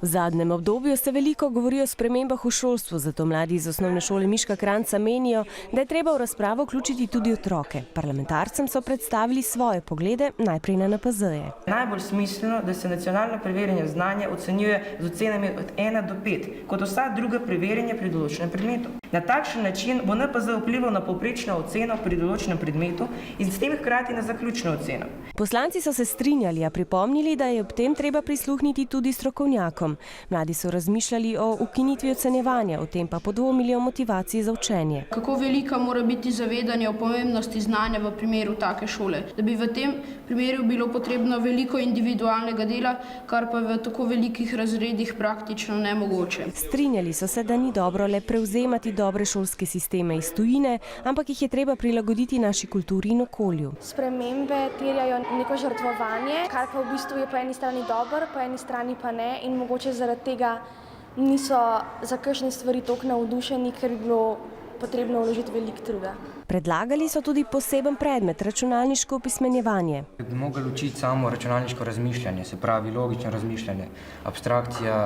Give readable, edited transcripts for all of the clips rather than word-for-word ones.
V zadnjem obdobju se veliko govori o spremembah v šolstvu, zato mladi iz osnovne šole Miška Kranjca menijo, da je treba v razpravo vključiti tudi otroke. Parlamentarcem so predstavili svoje poglede, najprej na NPZ-je. Najbolj smiselno, da se nacionalno preverjanje znanja ocenjuje z ocenami od 1 do 5, kot vsa druga preverjanja pri določenem predmetu. Na takšen način bo NPZ vplival na povprečno oceno pri določenem predmetu in s tem hkrati na zaključno oceno. Poslanci so se strinjali, a pripomnili, da je ob tem treba prisluhniti tudi strokovnjakom. Mladi so razmišljali o ukinitvi ocenjevanja, o tem pa podvomili o motivaciji za učenje. Kako velika mora biti zavedanje o pomembnosti znanja v primeru take šole? Da bi v tem primeru bilo potrebno veliko individualnega dela, kar pa v tako velikih razredih praktično nemogoče. Strinjali so se, da ni dobro le prevzemati dobre šolske sisteme iz tujine, ampak jih je treba prilagoditi naši kulturi in okolju. Spremembe terjajo neko žrtvovanje, kar pa v bistvu je po eni strani dobro, po eni strani pa ne in mogoče zaradi tega niso za kakšne stvari toliko navdušeni, ker bi bilo potrebno vložiti veliko truda. Predlagali so tudi poseben predmet, računalniško opismenjevanje. Bi mogli učiti samo računalniško razmišljanje, se pravi logično razmišljanje, abstrakcija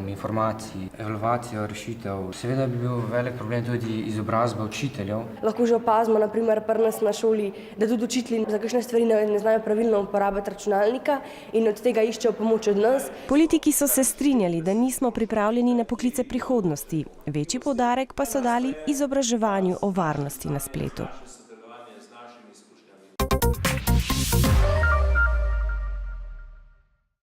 informacij, evalvacija rešitev. Seveda bi bil velik problem tudi izobrazba učiteljev. Lahko že opazimo, naprimer pri nas na šoli, da tudi učitelji za kakšne stvari ne znajo pravilno uporabiti računalnika in od tega iščejo pomoč od nas. Politiki so se strinjali, da nismo pripravljeni na poklice prihodnosti. Večji poudarek pa so dali izobraževanju o varnosti na spletu. Sodelovanje z našimi izkušnjami.